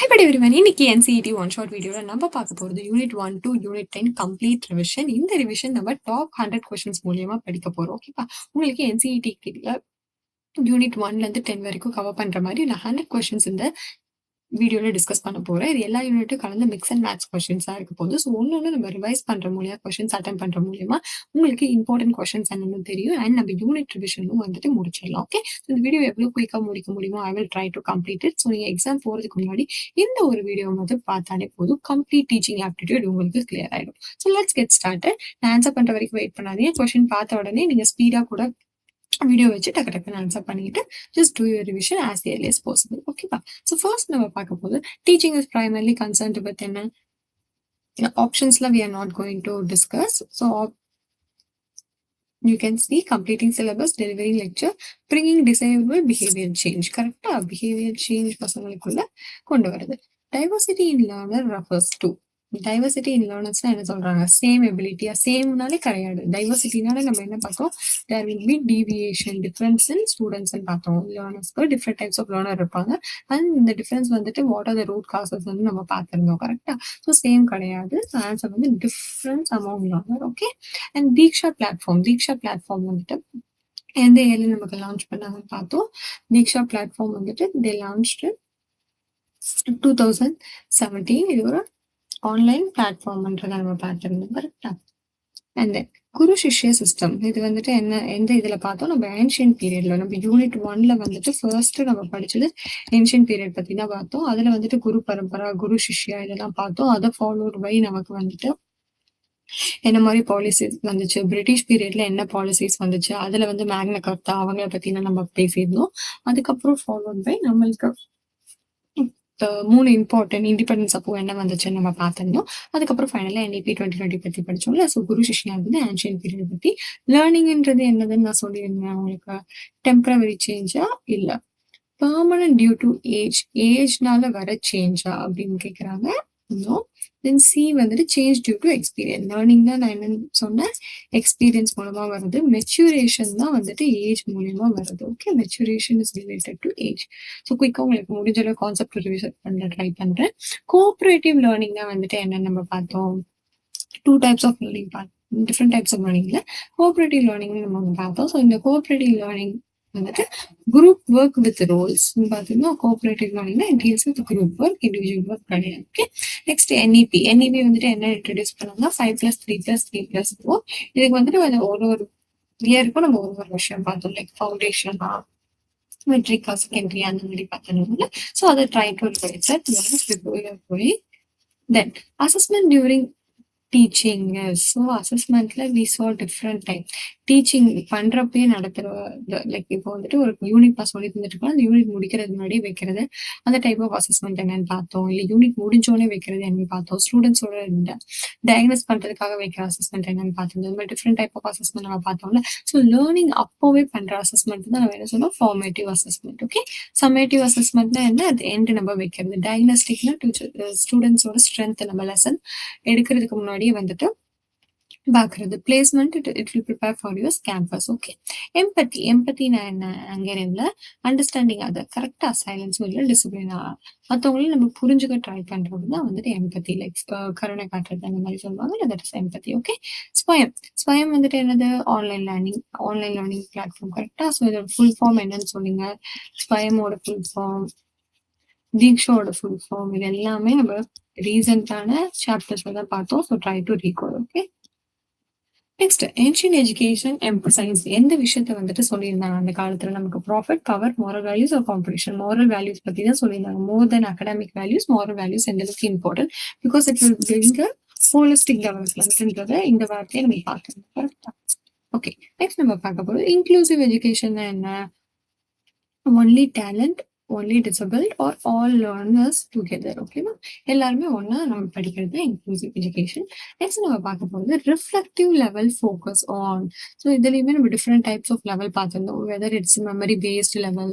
Hi everyone. இன்னைக்கு NCET one shot வீடியோவில் நம்ம பார்க்க போகிறது unit 1 to unit 10 complete revision. இந்த ரிவிஷன் நம்ம டாப் 100 கொஸ்டின்ஸ் மூலியமா படிக்க போகிறோம். ஓகேப்பா, உங்களுக்கு NCET யூனிட் 1லேருந்து 10 வரைக்கும் கவர் பண்ணுற மாதிரி நான் 100 கொஸ்டின்ஸ் இந்த வீடியோவில் டிஸ்கஸ் பண்ண போகிறேன். இது எல்லா யூனிட்டும் கலந்து மிக்ஸ் அண்ட் மேட்ச் கொஸ்டின்ஸாக இருக்க போகுது. ஸோ ஒன்று நம்ம ரிவைஸ் பண்ணுற மூலியமா கொஸ்டின்ஸ் அட்டன் பண்ணுற மூலியமா உங்களுக்கு இம்பார்ட்டன்ட் கொஸ்டின்ஸ் என்னன்னு தெரியும். அண்ட் நம்ம யூனிட் ரிவிஷனும் வந்துட்டு முடிச்சிடலாம். ஓகே, இந்த வீடியோ எவ்வளோ குயிக்காக முடிக்க முடியுமோ I will try to complete it. So நீங்கள் எக்ஸாம் போகிறதுக்கு முன்னாடி இந்த ஒரு வீடியோ மட்டும் பார்த்தாலே போதும், கம்ப்ளீட் டீச்சிங் ஆப்டிடியூட் உங்களுக்கு கிளியர் ஆகிடும். So let's get started. நான் ஆன்சர் பண்ணுற வரைக்கும் வெயிட் பண்ணாதீங்க. கொஸ்டின் பார்த்த உடனே நீங்கள் ஸ்பீடாக கூட வீடியோ வச்சு டக்கு டக்குன்னு ஆன்சர் பண்ணிட்டு just two your revision as early as possible. ஓகேப்பா, ஸோ ஃபர்ஸ்ட் நம்ம பார்க்க போது teaching is primarily concerned with என்ன ஆப்ஷன்ஸ்லாம் we are not going to discuss. So you can see completing syllabus, delivering lecture, bringing desirable behavior change. கரெக்டா, behavior change பசங்களுக்குள்ள கொண்டு வருது. Diversity in learner refers to diversity in லேர்னர்ஸ்னா என்ன சொல்றாங்க? Same எபிலிட்டியா? சேம்னாலே கிடையாது. டைவர்சிட்டினாலே நம்ம என்ன பார்த்தோம்? There will be deviation, difference in students பார்த்தோம். லேர்னர்ஸ்க்கு டிஃப்ரெண்ட் டைப்ஸ் ஆஃப் லேர்னர் இருப்பாங்க. அண்ட் இந்த டிஃபரன்ஸ் வந்துட்டு what are the root causes வந்து நம்ம பார்த்துருந்தோம். கரெக்டா? ஸோ சேம் கிடையாது. ஆன்சர் வந்து difference among learner. Okay, and Diksha platform வந்துட்டு எந்த இயர்ல நமக்கு லான்ச் பண்ணாங்கன்னு பார்த்தோம். தீக்ஷா பிளாட்ஃபார்ம் வந்துட்டு தே லான்ச் 2017. இது ஒரு ஆன்லைன் பிளாட்ஃபார்ம்ன்றதை நம்ம பார்த்துருந்தோம். கரெக்டா? அண்ட் குரு சிஷ்ய சிஸ்டம் இது வந்துட்டு எந்த இதுல பார்த்தோம்? நம்ம ஏன்ஷியன் பீரியட்ல நம்ம யூனிட் 1ல வந்துட்டு ஃபர்ஸ்ட் நம்ம படிச்சது ஏன்ஷியன் பீரியட் பத்தி தான் பார்த்தோம். அதுல வந்துட்டு குரு பரம்பரா, குரு சிஷ்யா இதெல்லாம் பார்த்தோம். அதை ஃபாலோட் பை நமக்கு வந்துட்டு என்ன மாதிரி பாலிசிஸ் வந்துச்சு, பிரிட்டிஷ் பீரியட்ல என்ன பாலிசிஸ் வந்துச்சு, அதுல வந்து மேக்னா கார்த்தா அவங்கள பத்தினா நம்ம பேசியிருந்தோம். அதுக்கப்புறம் ஃபாலோட் பை நம்மளுக்கு 3 இம்பார்ட்டன்ட் இண்டிபெண்டன்ஸ் அப்போ என்ன வந்துச்சுன்னு நம்ம பார்த்துருந்தோம். அதுக்கப்புறம் ஃபைனலாக NEP 2020 பற்றி படிச்சோம்ல. ஸோ குரு சிஷ்யா வந்து ஆன்ஷியன் பீரியட் பற்றி. லேர்னிங்ன்றது என்னதுன்னு நான் சொல்லியிருந்தேன் உங்களுக்கு. டெம்பரவரி சேஞ்சா இல்லை பெர்மனன்ட் டியூ டு ஏஜ்னால வர சேஞ்சா அப்படின்னு கேட்குறாங்க. தென் சி வந்துட்டு change due to experience. Learning தான் நான் என்னன்னு சொன்னேன், எக்ஸ்பீரியன்ஸ் மூலமா வருது. மெச்சூரேஷன் தான் வந்துட்டு ஏஜ் மூலியமா வருது. Okay, maturation is related to age. So குயிக்காக உங்களுக்கு முடிஞ்ச அளவு கான்செப்ட் ரிவிஷன் பண்ண ட்ரை பண்றேன். கோஆப்ரேட்டிவ் லேர்னிங் தான் வந்துட்டு என்னன்னு நம்ம பார்த்தோம். 2 டைப்ஸ் ஆஃப் லேர்னிங் பார்த்தோம். டிஃப்ரெண்ட் டைப்ஸ் ஆஃப் லேர்னிங்ல கோஆப்ரேட்டிவ் லேர்னிங் நம்ம பார்த்தோம். ஸோ இந்த கோஆப்ரேட்டிவ் லேர்னிங் வந்துட்டு குரூப் ஒர்க் வித் ரோல்ஸ் பார்த்தீங்கன்னா கோஆப்ரேட்டிவ் லேர்னிங்னா deals with group work, individual work கிடையாது. ஓகே, நெக்ஸ்ட் NEP வந்துட்டு என்ன இன்ட்ரடியூஸ் பண்ணோம்னா 5+3+3+4. இதுக்கு வந்துட்டு ஒரு இயருக்கும் நம்ம ஒரு விஷயம் பார்த்தோம். லைக் ஃபவுண்டேஷன், மெட்ரிக்கா, செகண்டரி அந்த மாதிரி பார்த்தோம்ல. ஸோ அதை ட்ரை டு போய் then assessment during teaching. So அசஸ்மெண்ட்ல we saw different type. Teaching பண்றப்பே நடத்துற லைக் இப்போ வந்துட்டு ஒரு யூனிட் நான் சொல்லி தந்துட்டு அந்த யூனிட் முடிக்கிறது முன்னாடி வைக்கிறது அந்த டைப் ஆஃப் அசஸ்மெண்ட் என்னன்னு பார்த்தோம். இல்லை யூனிட் முடிஞ்சோடனே வைக்கிறது என்னன்னு பார்த்தோம். ஸ்டூடெண்ட்ஸோட டயக்னோஸ் பண்றதுக்காக வைக்கிற அசஸ்மெண்ட் என்னன்னு பார்த்தோம். இந்த மாதிரி டிஃப்ரெண்ட் டைப் ஆஃப் அசஸ்மெண்ட் நம்ம பார்த்தோம்ல. ஸோ லேர்னிங் அப்போவே பண்ற அசஸ்மெண்ட் தான் நம்ம என்ன சொன்னோம், ஃபார்மேட்டிவ் அசஸ்மெண்ட். ஓகே, சம்மேட்டிவ் அசஸ்மெண்ட்னா என்ன, அது எண்ட் நம்ம வைக்கிறது. டயக்னோஸ்டிக்னா ஸ்டூடெண்ட்ஸோட ஸ்ட்ரென்த் நம்ம லெசன் எடுக்கிறதுக்கு முன்னாடியே வந்துட்டு பார்க்கறது. Placement it will prepare for your campus. Okay, empathy நான் என்ன அங்கேரியில் அண்டர்ஸ்டாண்டிங் அதை கரெக்டாக சைலன்ஸ் இல்லை டிசிப்ளினா மற்றவங்களையும் நம்ம புரிஞ்சுக்க ட்ரை பண்ணுறது தான் வந்துட்டு எம்பத்தி. லைக் கருணை காட்டுறது அந்த மாதிரி சொல்லுவாங்க, that is empathy. Okay, Swayam வந்துட்டு என்னது, ஆன்லைன் லேர்னிங் பிளாட்ஃபார்ம். கரெக்டாக. ஸோ இதோட ஃபுல் ஃபார்ம் என்னன்னு சொன்னீங்க, ஸ்வயமோட ஃபுல் ஃபார்ம், தீக்ஷாவோட ஃபுல் ஃபார்ம், இது எல்லாமே நம்ம ரீசெண்டான சாப்டர்ஸ்ல தான் பார்த்தோம். So try to recall. Okay, next ancient education emphasise எந்த விஷயத்த வந்துட்டு சொல்லியிருந்தாங்க அந்த காலத்துல நமக்கு, profit, power, moral values or competition. Moral values பத்தி தான் சொல்லியிருந்தாங்க. More than academic values moral values எந்த அளவுக்கு important, because it will bring a holistic டெவலப்மெண்ட்ன்றத இந்த வார்த்தையை நம்ம பார்க்கணும். கரெக்டா? ஓகே, நெக்ஸ்ட் நம்ம பார்க்க போறது இன்க்ளூசிவ் எஜுகேஷன் என்ன, only talent, only disabled are all learners together. ஓகேவா, எல்லாருமே ஒன்னா நம்ம படிக்கிறது இன்க்ளூசிவ் எஜுகேஷன். நெக்ஸ்ட் நம்ம பார்க்க போகிறது reflective level focus on. So இதுலயுமே நம்ம டிஃப்ரெண்ட் டைப்ஸ் ஆஃப் லெவல் பார்த்துருந்தோம். Whether it's memory based level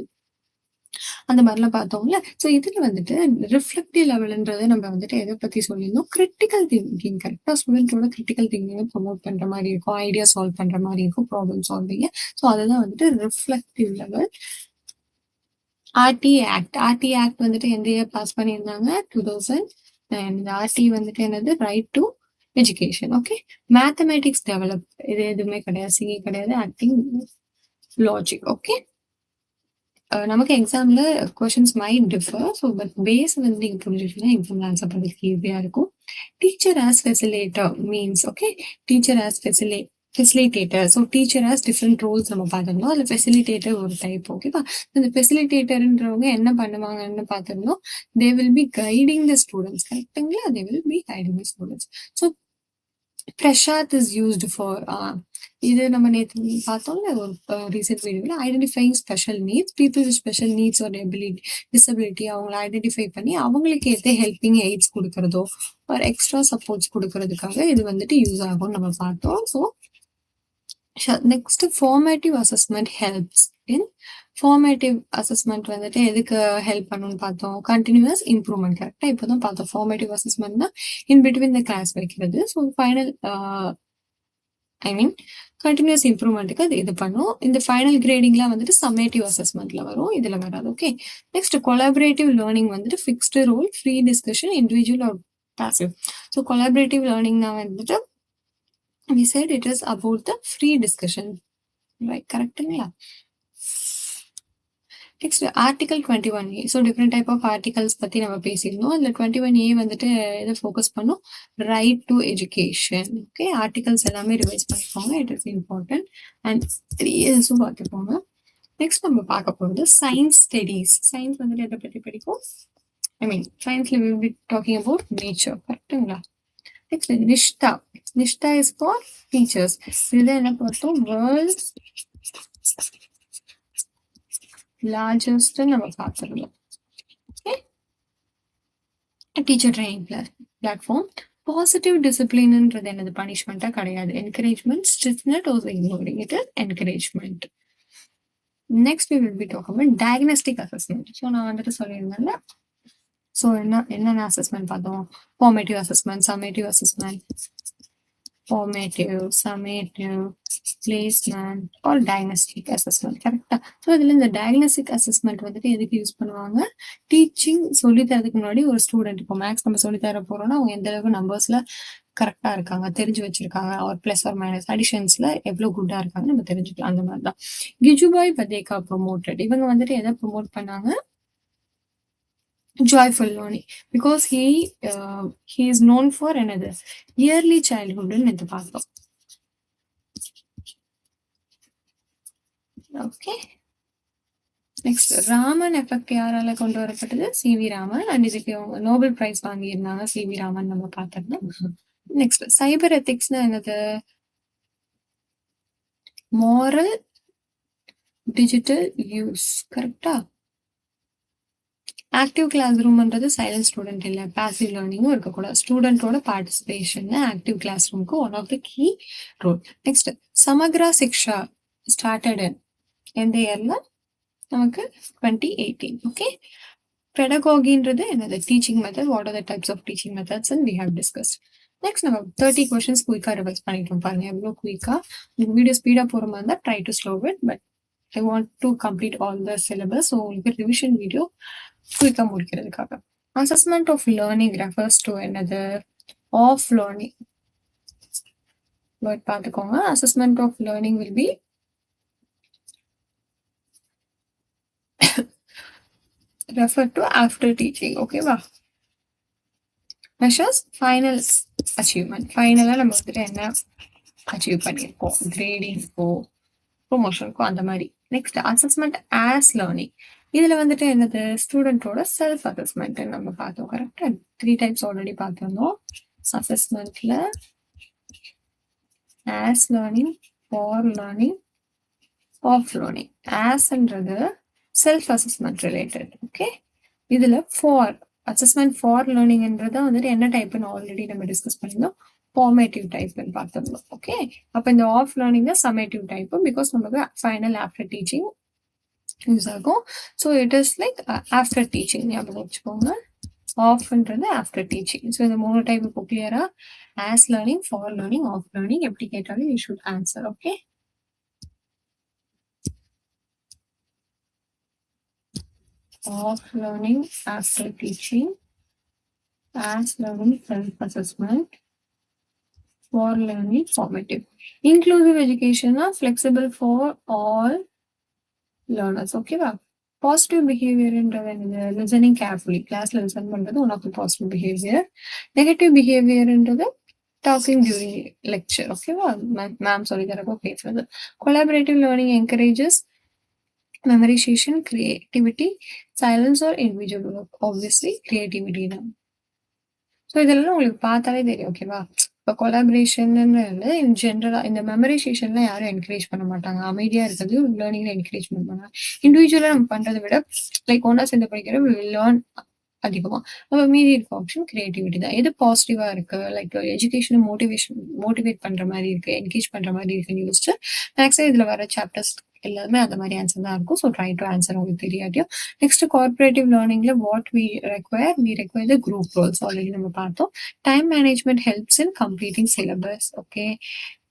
அந்த மாதிரிலாம் பார்த்தோம்ல. ஸோ இதுல வந்துட்டு ரிஃப்ளெக்டிவ் லெவல்ன்றது நம்ம வந்துட்டு எதை பத்தி சொல்லியிருந்தோம், கிரிட்டிக்கல் திங்கிங். கரெக்டாக ஸ்டூடெண்ட்டோட கிரிட்டிக்கல் திங்கிங்கை ப்ரொமோட் பண்ற மாதிரி இருக்கும், ஐடியா சால்வ் பண்ற மாதிரி இருக்கும், ப்ராப்ளம் சால்விங். ஸோ அதுதான் வந்துட்டு reflective level. RT act. RT act வந்துட்டு எந்த இயர் பாஸ் பண்ணியிருந்தாங்க? 2000. இந்த ஆர்டி வந்துட்டு என்னது? Right to education. Okay. Mathematics develop. இது எதுவுமே கிடையாது. சிஏ கிடையாது. Acting logic. ஓகே. நமக்கு எக்ஸாம்ல questions might differ. So but base வந்து நீங்க புரிஞ்சுக்கிட்டீங்கன்னா எக்ஸாம்ல ஆன்சர் பண்ணுறதுக்கு ஈஸியா இருக்கும். Teacher as facilitator means okay. Teacher as facilitator. So teacher as different roles நம்ம பார்த்துருந்தோம். அதில் ஃபெசிலிட்டேட்டர் ஒரு டைப். ஓகேவா? அந்த ஃபெசிலிட்டேட்டர்ன்றவங்க என்ன பண்ணுவாங்கன்னு பார்த்துருந்தோம். They will be guiding the students. கரெக்டுங்களா? They will be guiding the students. So Prashast is used for இது நம்ம நேற்று பார்த்தோம்ல ஒரு ரீசெண்ட் வீடியோவில் identifying special needs people with special needs ஒரு டிசபிலிட்டி அவங்கள ஐடென்டிஃபை பண்ணி அவங்களுக்கு ஏற்ற ஹெல்பிங் எய்ட்ஸ் கொடுக்கறதோ ஒரு எக்ஸ்ட்ரா சப்போர்ட்ஸ் கொடுக்கறதுக்காக இது வந்துட்டு யூஸ் ஆகும்னு நம்ம பார்த்தோம். So next formative assessment helps in formative assessment வந்துட்டு எதுக்கு ஹெல்ப் பண்ணுன்னு பார்த்தோம்? Continuous improvement. கரெக்டாக இப்போ தான் பார்த்தோம். ஃபார்மேட்டிவ் அசஸ்மெண்ட்னா இன் பிட்வீன் த கிளாஸ் வைக்கிறது. So final I mean continuous இம்ப்ரூவ்மெண்ட்டுக்கு அது இது பண்ணும். இந்த ஃபைனல் கிரேடிங்லாம் வந்துட்டு சம்மேட்டிவ் அசஸ்மெண்ட்ல வரும், இதுல வராது. ஓகே. நெக்ஸ்ட் கொலாபரேட்டிவ் லேர்னிங் வந்துட்டு fixed role, free discussion, individual or passive. So collaborative லேர்னிங்னா வந்துட்டு we said it is about the free discussion, right? கரெக்டுங்களா? Next article 21A. So different type of articles பற்றி நம்ம பேசியிருந்தோம். அதில் 21A வந்துட்டு எதை ஃபோக்கஸ் பண்ணும்? Right to education. Okay. Articles எல்லாமே ரிவைஸ் பண்ணிக்கோங்க. இட் இஸ் இம்பார்ட்டன்ட் அண்ட் 3 இயர்ஸும் பார்த்துக்கோங்க. நெக்ஸ்ட் நம்ம பார்க்க போகிறது சயின்ஸ் ஸ்டடீஸ். சயின்ஸ் வந்துட்டு எதை பற்றி படிக்கும்? ஐ மீன் சயின்ஸில் will be talking about nature. கரெக்டுங்களா? Next Nishtha. Nishtha is for teachers. இதில் என்ன பார்த்தோம்? வேர்ல்ட்ஸ் லார்ஜஸ்ட் நம்ம பார்த்துருந்தோம். Okay. Teacher training platform. Positive டிசிப்ளின்ன்றது என்னது? பனிஷ்மெண்ட்டா கிடையாது. Encouragement. Stiffened or ignoring it is encouragement. Next we will be talk about diagnostic assessment. So நான் வந்துட்டு சொல்லியிருந்தேன்ல. ஸோ என்னென்ன அசஸ்மெண்ட் பார்த்தோம்? Formative assessment, summative assessment, formative, summative, placement or diagnostic assessment. கரெக்டா? ஸோ இதில் இந்த டயக்னோஸ்டிக் அசஸ்மெண்ட் வந்துட்டு எதுக்கு யூஸ் பண்ணுவாங்க? டீச்சிங் சொல்லி தரதுக்கு முன்னாடி ஒரு ஸ்டூடெண்ட் இப்போ மேக்ஸ் நம்ம சொல்லி தர போறோம்னா அவங்க எந்த அளவுக்கு நம்பர்ஸ்ல கரெக்டா இருக்காங்க, தெரிஞ்சு வச்சிருக்காங்க, ஒரு பிளஸ் ஒரு மைனஸ் அடிஷன்ஸ்ல எவ்வளவு குட்டா இருக்காங்க நம்ம தெரிஞ்சுக்கலாம். அந்த மாதிரி தான் கிஜுபாய் பதேகா ப்ரொமோட்டட். இவங்க வந்துட்டு எதை ப்ரொமோட் பண்ணாங்க? joyful learning because he is known for another early childhood in the past. Okay. Next, Raman effect யாரால கொண்டு வரப்பட்டது? சிவி ராமன். அண்ட் இதுக்கு நோபல் பிரைஸ் வாங்கியிருந்தாங்க சிவி ராமன் நம்ம பார்த்தோம்னா. நெக்ஸ்ட் சைபர் எத்திக்ஸ்னா என்னது? Moral digital use. கரெக்டா? ஆக்டிவ் கிளாஸ் ரூம்ன்றது சைலண்ட் ஸ்டூடெண்ட் இல்லை, பாசிவ் லேர்னிங்கும் இருக்கக்கூடாது. ஸ்டூடெண்டோட பார்ட்டிசிபேஷன் ஆக்டிவ் கிளாஸ் ரூமுக்கு one of the key role. Next Samagra Shiksha started எந்த இயர்ல? நமக்கு 2018. ஓகே. பெடகாகின்றது என்னது? Teaching method. What are the types of teaching methods we have discussed. Next நம்ம 30 கொஸ்டின்ஸ் குயிக்காக ரிவைஸ் பண்ணிட்டோம். பாருங்க எவ்வளோ குயிக்கா. உங்களுக்கு வீடியோ ஸ்பீடாக போகிற மாதிரி இருந்தால் try to slow it, but I want to complete all the syllabus. So உங்களுக்கு ரிவிஷன் வீடியோ குயிக்காக முடிக்கிறதுக்காக. Assessment of learning refers to என்னது? Of learning. பட் பார்த்துக்கோங்க. Assessment of learning will be refer to after teaching. ஓகேவா? Measures final achievement. ஃபைனலாக நம்ம வந்துட்டு என்ன அச்சீவ் பண்ணியிருக்கோம்? கிரேடிங்க்கோ ப்ரொமோஷனுக்கோ அந்த மாதிரி. Next assessment as learning. இதுல வந்துட்டு என்னது? ஸ்டூடெண்டோட செல்ஃப் அசஸ்மெண்ட் நம்ம பார்த்தோம். கரெக்டா? 3 டைப்ஸ் ஆல்ரெடி பார்த்துருந்தோம். அசஸ்மெண்ட்ல as learning, for learning, of learning. ஆஸ்ன்றது செல்ஃப் அசஸ்மெண்ட் ரிலேட்டட். ஓகே. இதுல ஃபார் அசஸ்மெண்ட் ஃபார் லேர்னிங்ன்றத வந்துட்டு என்ன டைப்னு ஆல்ரெடி நம்ம டிஸ்கஸ் பண்ணியிருந்தோம். ஃபார்மேட்டிவ் டைப்னு பார்த்துருந்தோம். ஓகே. அப்போ இந்த ஆஃப் லேர்னிங் தான் சம்மேட்டிவ் டைப். பிகாஸ் நமக்கு ஃபைனல் ஆஃப்டர் டீச்சிங் யூஸ் ஆகும். So it is like after teaching ஞாபகம் வச்சுக்கோங்க. ஆஃப்ன்றது ஆஃப்டர் டீச்சிங். ஸோ இந்த 3 டைப் இப்போ கிளியரா? As learning, for learning, of learning. எப்படி கேட்டாலும் you should answer. Okay. of learning after teaching, as learning self-assessment, for learning formative. Inclusive education are flexible for all learners. ஓகேவா? Positive பிஹேவியர்ன்றது என்னது? Listening carefully. கிளாஸ்ல listen பண்றது one of the positive behaviour. Negative பிஹேவியர்ன்றது talking during lecture. ஓகேவா? Ma'am சொல்லி தரப்போ பேசுறது. Collaborative learning encourages memorization, creativity, silence or individual work. Obviously, creativity தான். ஸோ இதெல்லாம் உங்களுக்கு பார்த்தாலே தெரியும். ஓகேவா? இப்போ கொலாபரேஷன் இன் ஜென்ரலா இந்த மெமரைசேஷன்லாம் யாரும் என்கரேஜ் பண்ண மாட்டாங்க. அமைதியா இருக்கிறது லேர்னிங்ல என்கரேஜ் பண்ணுவாங்க. இண்டிவிஜுவலா நம்ம பண்றதை விட லைக் ஒன்னா சேர்ந்து படிக்கிற லேர்ன் அதிகமா. அப்ப மீதி இருக்க ஆப்ஷன் கிரியேட்டிவிட்டி தான். எது பாசிட்டிவா இருக்கு, லைக் எஜுகேஷனை மோட்டிவேட் பண்ற மாதிரி இருக்கு, என்கேஜ் பண்ற மாதிரி இருக்குன்னு யோசிச்சு மேக்ஸிமம் இதுல வர சாப்டர்ஸ் எல்லாமே அந்த மாதிரி ஆன்சர் தான் இருக்கும். ஸோ ட்ரை டு ஆன்சர் உங்களுக்கு தெரியாட்டியும். நெக்ஸ்ட் கோஆபரேட்டிவ் லேர்னிங்ல what we require the group roles already நம்ம பார்த்தோம். Time management helps in completing syllabus. Okay.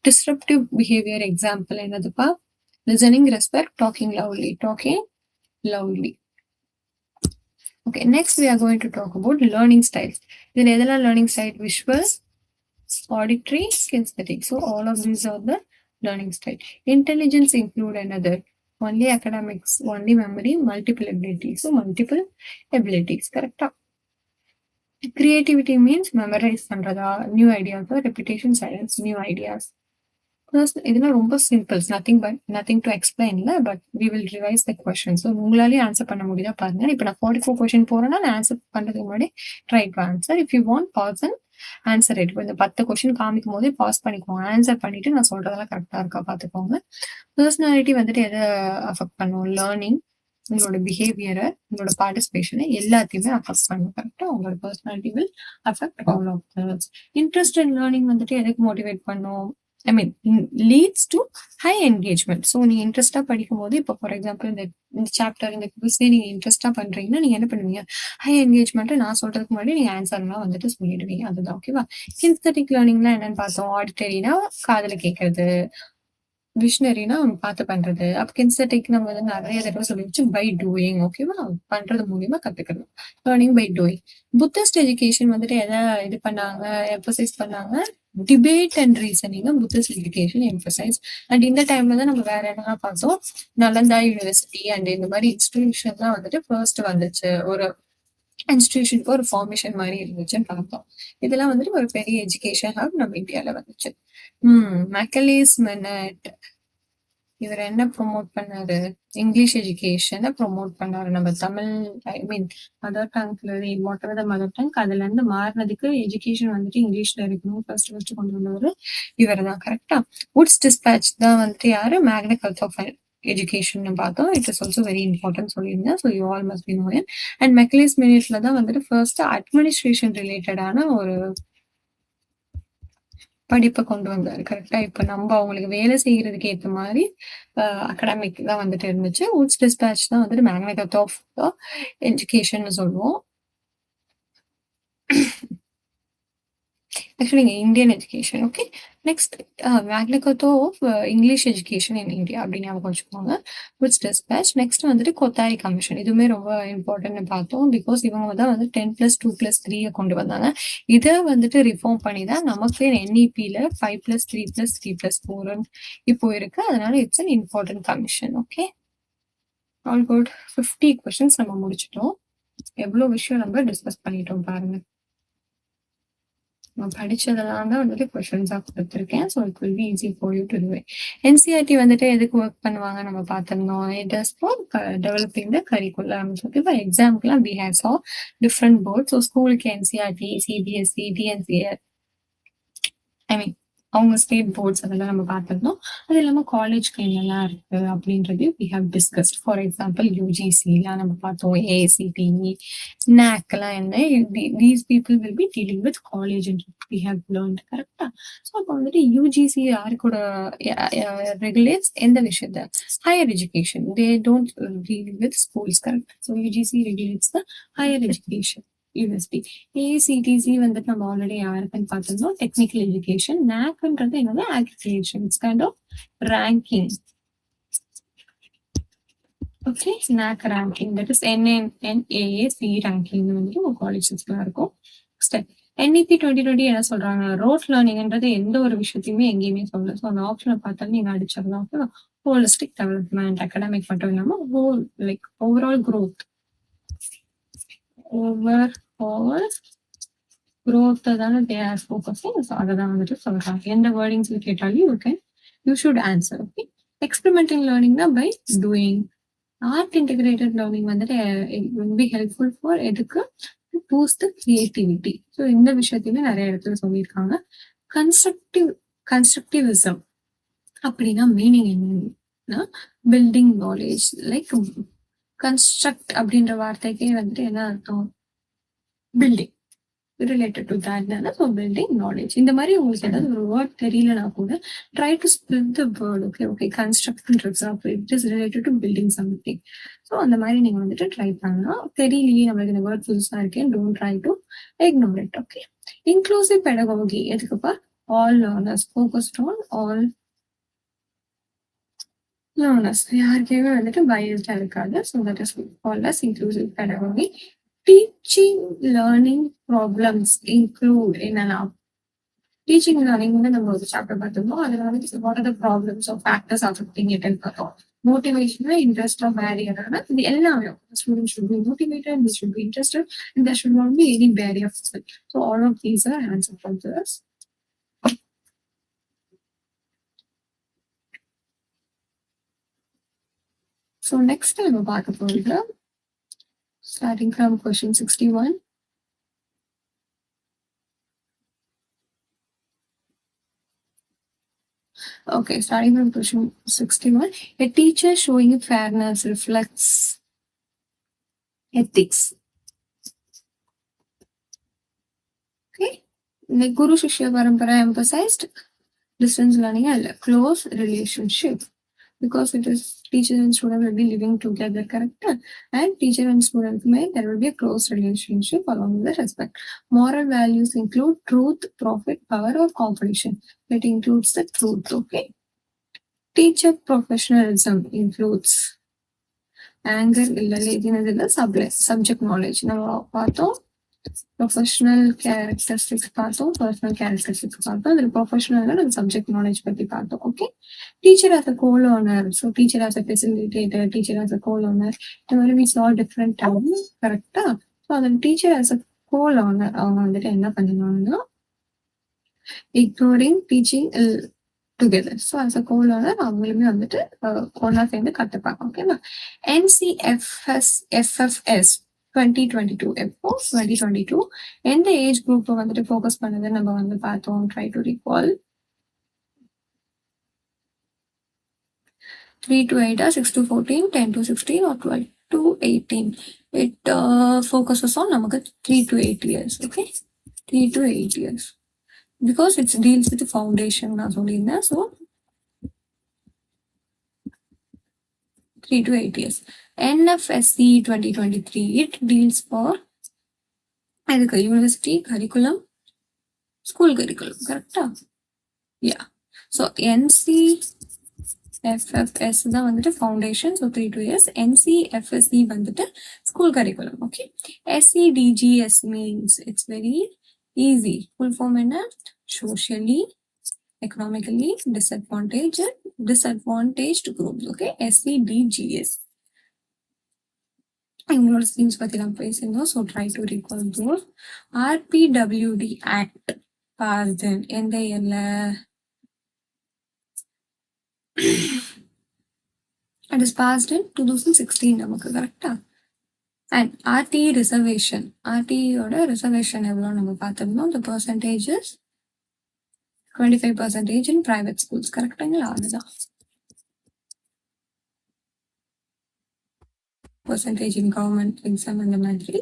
Disruptive behaviour example என்னதுப்பா? Listening, respect, talking lovely. Okay, next we are going to talk about learning styles. இதில் எதெல்லாம் learning style? Visual, auditory, kinesthetic. So all of these are the learning style. Intelligence include another. Only academics, only memory, multiple abilities. So multiple abilities. Correct? Creativity means memorize பண்றதா, new ideas, repetition, silence, new ideas. இதெல்லாம் ரொம்ப simples. Nothing to explain இல்லை, but we will revise the question. So உங்களாலேயே answer பண்ண முடியுதா பாருங்க. இப்போ நான் 44 கொஸ்டின் போறேன்னா நான் ஆன்சர் பண்றதுக்கு முன்னாடி try to answer. If you want pass and answer it. இப்போ இந்த 10 கொஸ்டின் காமிக்கும் போதே பாஸ் பண்ணிக்கோங்க. ஆன்சர் பண்ணிட்டு நான் சொல்றதெல்லாம் கரெக்டா இருக்கா பார்த்துக்கோங்க. பர்சனாலிட்டி வந்துட்டு எதை அஃபெக்ட் பண்ணும்? லேர்னிங், உங்களோட பிஹேவியரை, உங்களோட பார்ட்டிசிபேஷனை எல்லாத்தையுமே அஃபெக்ட் பண்ணும். கரெக்டா? உங்களோட personality will affect all of this. Interest in learning வந்துட்டு எதுக்கு மோட்டிவேட் பண்ணும்? I mean leads to high engagement. So நீங்க இன்ட்ரெஸ்டா படிக்கும் போது, இப்போ ஃபார் எக்ஸாம்பிள் இந்த சாப்டர் இந்த குவிஸே நீங்க இன்ட்ரெஸ்டா பண்றீங்கன்னா நீங்க என்ன பண்ணுவீங்க? ஹை என்கேஜ்மெண்ட் நான் சொல்றதுக்கு முன்னாடி நீங்க ஆன்சர்லாம் வந்துட்டு சொல்லிடுவீங்க. அதுதான். ஓகேவா? கின்ஸ்தட்டிக் லேர்னிங்னா என்னன்னு பார்த்தோம். ஆடிட்டரினா காதுல கேட்கறது, விஷனரினா பார்த்து பண்றது. அப்ப கின்ஸ்தட்டிக் நம்ம வந்து நிறைய தடவை சொல்லிடுச்சு, பை டூயிங். ஓகேவா? பண்றது மூலியமா கத்துக்கணும். Learning by doing. Buddhist education வந்துட்டு எதை இது பண்ணாங்க, எம்பசைஸ் பண்ணாங்க? Debate and reasoning Buddhist education emphasize. And இந்த டைம்ல தான் நம்ம வேற என்ன பார்த்தோம்? நலந்தா யூனிவர்சிட்டி அண்ட் இந்த மாதிரி இன்ஸ்டிடியூஷன் தான் வந்துட்டு ஃபர்ஸ்ட் வந்துச்சு. ஒரு இன்ஸ்டிடியூஷனுக்கு ஒரு ஃபார்மேஷன் மாதிரி இருந்துச்சுன்னு பார்த்தோம். இதெல்லாம் வந்துட்டு ஒரு பெரிய எஜுகேஷன் ஹப் நம்ம இந்தியால வந்துச்சு. மெக்கலேஸ் மெனட் இவர் என்ன ப்ரொமோட் பண்ணாரு? இங்கிலீஷ் எஜுகேஷனை ப்ரொமோட் பண்ணாரு. நம்ம தமிழ், ஐ மீன் மதர் டங்க்ல வாட்டர் மதர் டங் அதுல இருந்து மாறினதுக்கு எஜுகேஷன் வந்துட்டு இங்கிலீஷ்ல இருக்கணும் ஃபர்ஸ்ட் கொண்டு வந்தவர் இவர் தான். கரெக்டா? வுட்ஸ் டிஸ்பேட்ச் தான் வந்துட்டு யாரு? மேக்னா கல்ச்சர் ஆஃப் எஜுகேஷன் பார்த்தோம். It is also very important சொல்லியிருந்தேன். So you all must be knowing. And Macaulay's மினிட்ல தான் வந்துட்டு ஃபர்ஸ்ட் அட்மினிஸ்ட்ரேஷன் ரிலேட்டடான ஒரு படிப்பை கொண்டு வந்தாரு. கரெக்டா? இப்ப நம்ம அவங்களுக்கு வேலை செய்யறதுக்கு ஏற்ற மாதிரி அகாடமிக் தான் வந்துட்டு இருந்துச்சு. வுட்ஸ் டிஸ்பேட்ச் தான் வந்துட்டு மேக்னா கல்ச்சர் ஆஃப் எஜுகேஷன் சொல்லுவோம். ஆக்சுவலி இங்கே Indian education. Okay. Next magna culture of English education in India அப்படின்னு ஞாபகம் வச்சுக்கோங்க. Woods dispatch. நெக்ஸ்ட் வந்துட்டு கொத்தாரி கமிஷன். இதுவுமே ரொம்ப இம்பார்ட்டன்ட்னு பார்த்தோம். பிகாஸ் இவங்க தான் வந்து 10+2+3 கொண்டு வந்தாங்க. இதை வந்துட்டு ரிஃபார்ம் பண்ணி தான் நமக்கு NEP-ல 5+3+3+4 இப்போ இருக்கு. அதனால it's an important commission. Okay, all good. 50 questions நம்ம முடிச்சிட்டோம். எவ்வளவு விஷயம் நம்ம டிஸ்கஸ் பண்ணிட்டோம் பாருங்க. நான் படிச்சதெல்லாம் தான் வந்துட்டு கொஸ்டின்ஸா கொடுத்துருக்கேன். So it will be easy for you to do it. NCERT வந்துட்டு எதுக்கு ஒர்க் பண்ணுவாங்க நம்ம பார்த்துருந்தோம். It is for developing the curriculum. ஓகேவா? எக்ஸாம்க்குலாம் வி ஹேவ் சா டிஃப்ரெண்ட் போர்ட். ஸோ ஸ்கூலுக்கு NCERT, CBSE, DNCR, ஐ மீன் அவங்க ஸ்டேட் போர்ட்ஸ் அதெல்லாம் நம்ம பார்த்துருந்தோம். அது இல்லாமல் காலேஜ்க்கு என்னெல்லாம் இருக்கு அப்படின்றது we have discussed. For example UGCலாம் நம்ம பார்த்தோம், AICTE, NAC-லாம் என்ன, these people will be dealing with college we have learned. கரெக்டா? ஸோ அப்போ வந்துட்டு UGC யாரு கூட ரெகுலேட்ஸ் எந்த விஷயத்த? Higher education. They don't deal with schools. Correct? So UGC regulates the higher education university. AICTC வந்துட்டு நம்ம ஆல்ரெடி யாருக்குன்னு பார்த்துருந்தோம், டெக்னிக்கல் எஜுகேஷன். NACன்றது என்னது? Accreditation. It's kind of ranking. Okay, NAAC ranking, that is NAAC ranking வந்து உங்க காலேஜஸ்ல இருக்கும். NEP 2020 என்ன சொல்றாங்க, ரோட் லேர்னிங்ன்றது எந்த ஒரு விஷயத்தையுமே எங்கேயுமே சொல்லல. ஸோ அந்த ஆப்ஷனை பார்த்தாலும் நீங்க அடிச்சிடலாம். ஹோலிஸ்டிக் டெவலப்மெண்ட், அகடமிக் மட்டும் இல்லாம whole like overall growth, overall growth தானே they are focusing. ஸோ அதை தான் வந்துட்டு சொல்றாங்க. எந்த வேர்டிங்ஸ் கேட்டாலும் you should answer. Okay, experimental லேர்னிங்னா by doing. Art integrated learning வந்துட்டு it will be helpful for எதுக்கு, பூஸ்ட் த கிரியேட்டிவிட்டி. ஸோ இந்த விஷயத்தையுமே நிறைய இடத்துல சொல்லியிருக்காங்க. கன்ஸ்ட்ரக்டிவிசம் அப்படின்னா மீனிங் என்னன்னா பில்டிங் நாலேஜ். லைக் கன்ஸ்ட்ரக்ட் அப்படின்ற வார்த்தைக்கே வந்துட்டு என்ன அர்த்தம், பில்டிங் ரிலேட்டட் டு தட் தானே. So building knowledge. இந்த மாதிரி உங்களுக்கு ஏதாவது ஒரு வேர்ட் தெரியலனா கூட try to split the word. Okay, கன்ஸ்ட்ரக்ட்ன்றது அப்போ it is related to building something. So அந்த மாதிரி நீங்க வந்துட்டு ட்ரை பண்ணலாம். தெரியலையே நம்மளுக்கு இந்த வேர்ட் புதுசா இருக்கேன், don't try to ignore it. Okay, inclusive pedagogy எதுக்குப்பா, all learners, focused on all learners. யாருக்குமே வந்துட்டு பயஸ்டா இருக்காது. So that is called as inclusive pedagogy. Teaching learning problems include என்னெல்லாம், டீச்சிங் லேர்னிங் வந்து நம்ம ஒரு சாப்டர் பார்த்துருந்தோம். அதுல வந்து what are the problems of factors affecting it பார்த்தோம். மோட்டிவேஷன், இன்ட்ரெஸ்ட், பேரியர், இது எல்லாமே student should be motivated, this should be interested, and there should not be any barrier. So all of these are answer for this. So next time பார்க்க போறது starting from question 61. Okay, starting from question 61. A teacher showing fairness reflects ethics. Okay, the Guru Shishya Parampara emphasized distance learning and close relationship because it is teacher and student will be living together, correct? And teacher and student may there will be a close relationship along with the respect. Moral values include truth, profit, power, or competition. It includes the truth. Okay, teacher professionalism includes anger, laziness, subject knowledge. Now பார்த்தோம் professional characteristics பார்த்தோம், personal characteristics பார்த்தோம். அதில் professional நம்ம subject knowledge பற்றி பார்த்தோம். Okay, teacher as a co learner, so teacher as a facilitator, teacher as a co learner, இந்த மாதிரி means all different time, கரெக்டா? ஸோ அதில் teacher as a co learner அவங்க வந்துட்டு என்ன பண்ணுவாங்கன்னா ignoring teaching together. So as a co learner அவங்களுமே வந்துட்டு ஒன்னா சேர்ந்து கற்றுப்பாங்க. ஓகேவா? எஃப்எஃப்எஸ் 2022 எப்போ 2022 எந்த ஏஜ் குரூப்பை வந்துட்டு ஃபோக்கஸ் பண்ணது நம்ம வந்து பார்த்தோம். Try to recall 3 to 8, 6 to 14, 10 to 16 or 12 to 18. It focuses on நமக்கு 3 to 8 years. Okay, 3 to 8 years because it deals with the foundation நான் சொல்லியிருந்தேன். So 3 to 8 years. NFSC 2023, it deals for university curriculum, school curriculum, correct? Yeah. So NCFFS தான் வந்துட்டு foundation, so 3 to 8 years. NCFSE வந்துட்டு school curriculum. Okay. SEDGS means it's very easy. Full form என்ன? Socially, economically disadvantaged groups. Okay, SEDGS. இவங்களோட schemes பத்தி நம்ம பேசியிருந்தோம். So try to recall those. RPWD act past எந்த இயர்ல? இட் இஸ் பாஸ்ட் இன் 2016 நமக்கு, கரெக்டா? அண்ட் RTE ரிசர்வேஷன், RTEயோட ரிசர்வேஷன் எவ்வளோ நம்ம பார்த்துருந்தோம். the percentage is 25% in private schools, கரெக்டுங்களா? அதுதான் percentage in government exam அந்த மாதிரி.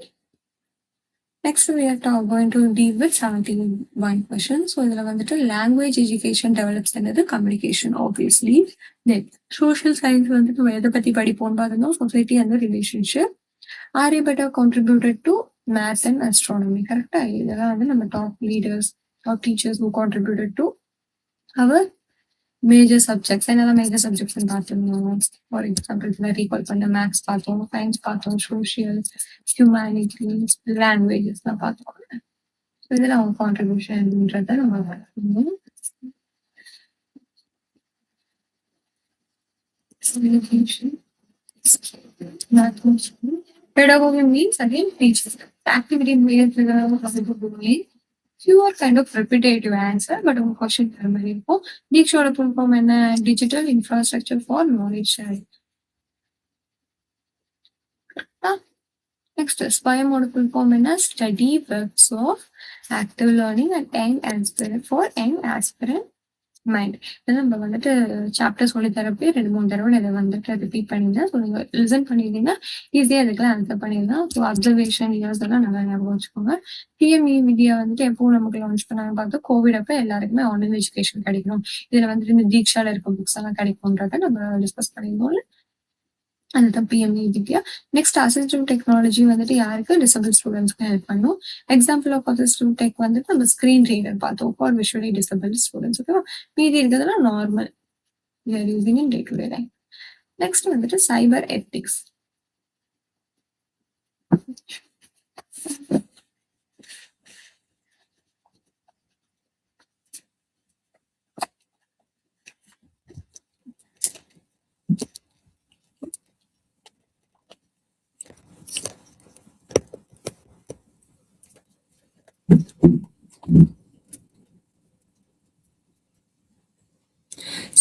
Next we are going to deal with 71 questions. So இதுல வந்துட்டு language education develops another communication, obviously. Then social science வந்துட்டு நம்ம எதை பத்தி படிப்போம்னு பார்த்தோம்னா society and the relationship. Aryabhatta contributed to math and astronomy, கரெக்டா? இதெல்லாம் வந்து நம்ம top leaders or teachers who contributed to our major subjects என்னெல்லாம் மேஜர் சப்ஜெக்ட்ஸ் பார்த்துருந்தோம். ஃபார் எக்ஸாம்பிள் ரீகால் பண்ண மேக்ஸ் பார்த்தோம், சயின்ஸ் பார்த்தோம், சோஷியல், ஹியூமனிட்டிஸ், லாங்குவேஜஸ்லாம் பார்த்தோம். இதில் அவங்க கான்ட்ரிபியூஷன்ன்றதை நம்ம பார்க்கணும். Pedagogy means again teaching. The activity means few are kind of repetitive answer, but one question for Dikshoda full form and digital infrastructure for knowledge sharing. Next is biomodal full form and study webs of active learning and young aspirant for young aspirant mind. இதெல்லாம் நம்ம வந்துட்டு chapter சொல்லி தரப்பே 2-3 தடவை இதை வந்துட்டு repeat பண்ணியிருந்தேன். So நீங்கள் listen பண்ணியிருந்தீங்கன்னா ஈஸியாக இதுக்கெல்லாம் ஆன்சர் பண்ணியிருந்தேன். ஸோ அப்சர்வேஷன் இயர்ஸ் எல்லாம் நல்லா ஞாபகம் வச்சுக்கோங்க. பிஎம்இ மீடியா வந்துட்டு எப்போ நமக்கு லான்ச் பண்ணாங்க பார்த்தா கோவிட் அப்போ எல்லாருக்குமே ஆன்லைன் எஜுகேஷன் கிடைக்கும். இதில் வந்துட்டு இந்த தீக்ஷால இருக்க புக்ஸ் எல்லாம் கிடைக்கும்ன்றத நம்ம டிஸ்கஸ் பண்ணியிருந்தோம். அதுதான் பிஎம்இ வித்யா. நெக்ஸ்ட் அசிஸ்டிவ் டெக்னாலஜி வந்துட்டு யாருக்கு டிசபிள் ஸ்டூடெண்ட்ஸ்க்கு ஹெல்ப் பண்ணும். எக்ஸாம்பிள் ஆஃப் அசிஸ்டிவ் டெக் வந்துட்டு நம்ம ஸ்கிரீன் ரீடர் பார்த்தோம் ஃபார் விஷுவலி டிசபிள் ஸ்டூடெண்ட்ஸ். ஓகேவா, மீதி இருக்கிறதுலாம் normal using in day to day life. Next வந்துட்டு சைபர் எத்திக்ஸ்.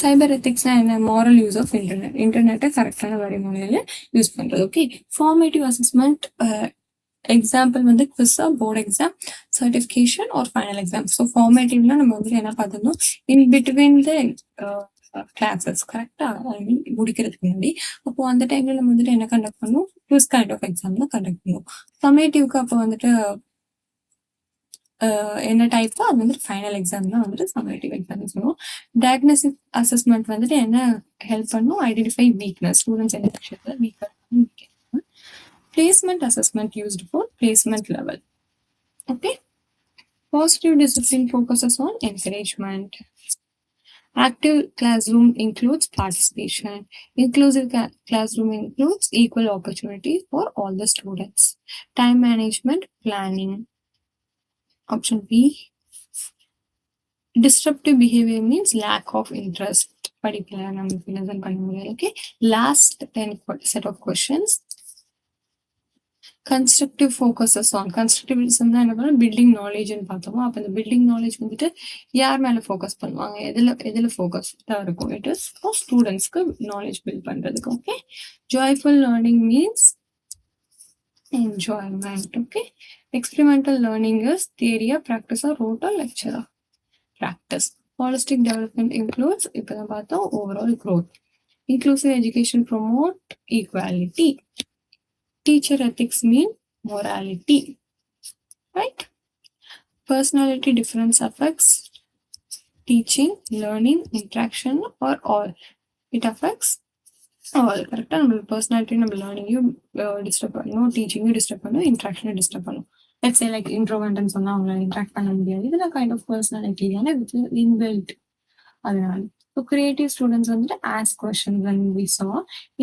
சைபர் எத்திக்ஸ்னா என்ன? மாரல் யூஸ் ஆஃப் இன்டர்நெட்டை கரெக்டான வழிமுறையில யூஸ் பண்றது. ஓகே, ஃபார்மேட்டிவ் அசஸ்மெண்ட் எக்ஸாம்பிள் வந்து குவிஸா, board exam, certification or final exam. So ஃபார்மேட்டிவ்னா நம்ம வந்துட்டு என்ன பார்த்துருந்தோம், இன் பிட்வீன் த கிளாஸஸ் கரெக்டா முடிக்கிறதுக்கு முன்னாடி. அப்போ அந்த டைம்ல நம்ம வந்துட்டு என்ன கண்டக்ட் பண்ணுவோம், குவிஸ் கைண்ட் ஆஃப் எக்ஸாம் தான் கண்டக்ட் பண்ணுவோம். சம்மேட்டிவ்க்கு அப்போ வந்துட்டு என்ன டைப்போ அது வந்துட்டு ஃபைனல் எக்ஸாம் தான் வந்துட்டு சம்மேட்டிவ் எக்ஸாம் சொல்லுவோம். டயக்னோசிஸ் அசஸ்மெண்ட் வந்துட்டு என்ன ஹெல்ப் பண்ணும், ஐடென்டிஃபை வீக்னஸ், ஸ்டூடெண்ட்ஸ் என்ன விஷயத்துல weaker. Placement assessment used for placement level. Okay. Positive discipline focuses on encouragement. Active classroom includes participation. Inclusive classroom includes equal opportunity for all the students. Time management, planning. Option B. Disruptive behavior means lack of interest. Okay. Last 10 set of questions. Constructive focuses on constructivism தான் என்ன பண்ணுவோம், building நாலேஜ்னு பார்த்தோமோ. அப்போ இந்த building knowledge வந்துட்டு யார் மேலே focus பண்ணுவாங்க, எதில் ஃபோக்கஸ்டாக இருக்கும், இட் இஸ் ஃபார் ஸ்டூடெண்ட்ஸ்க்கு நாலேஜ் பில்ட் பண்ணுறதுக்கு. Okay, joyful learning means enjoyment. Okay, experimental learning is தியரியா, ப்ராக்டிஸா, ரோட்டா, லெக்சரா? ப்ராக்டிஸ். Holistic development includes இப்போ தான் பார்த்தோம் overall growth. Inclusive education promote equality. Teacher ethics mean morality, right? Personality difference affects teaching, learning, interaction or all. It affects all. Correct? நம்ம personality நம்ம learning disturb பண்ணும், teaching disturb பண்ணும், interaction disturb பண்ணும். Let's say like introvert சொன்னா அவங்களை interact பண்ண முடியாது. இதெல்லாம் kind of personality தானே, which is inbuilt. அதனால So creative students வந்துட்டு ask questions when we saw.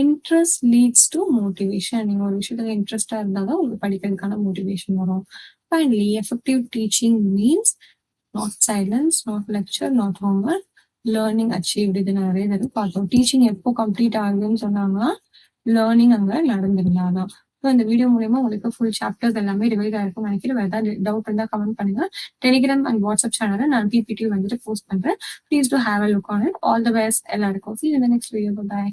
Interest leads to motivation. நீங்க ஒரு விஷயத்துல இன்ட்ரெஸ்டா இருந்தாதான் உங்களுக்கு படிக்கிறதுக்கான மோட்டிவேஷன் வரும். Finally, effective teaching means not silence, not lecture, not homework, learning achieved. இது நிறைய தடவை பார்த்தோம். டீச்சிங் எப்போ கம்ப்ளீட் ஆகுதுன்னு சொன்னாங்கன்னா லேர்னிங் அங்க நடந்திருந்தாதான். ஸோ இந்த வீடியோ மூலமா உங்களுக்கு ஃபுல் சாப்டர்ஸ் எல்லாமே ரிவைஸ் ஆயிருக்கும் நினைக்கிறேன். வேற ஏதாவது டவுட் இருந்தால் கமெண்ட் பண்ணுங்க. டெலிகிராம் அண்ட் வாட்ஸ்அப் சேனல்ல நான் பிபிடி வந்துட்டு போஸ்ட் பண்றேன். Please to have a look on it. All the best எல்லாருக்கும். See you in the next video. Bye.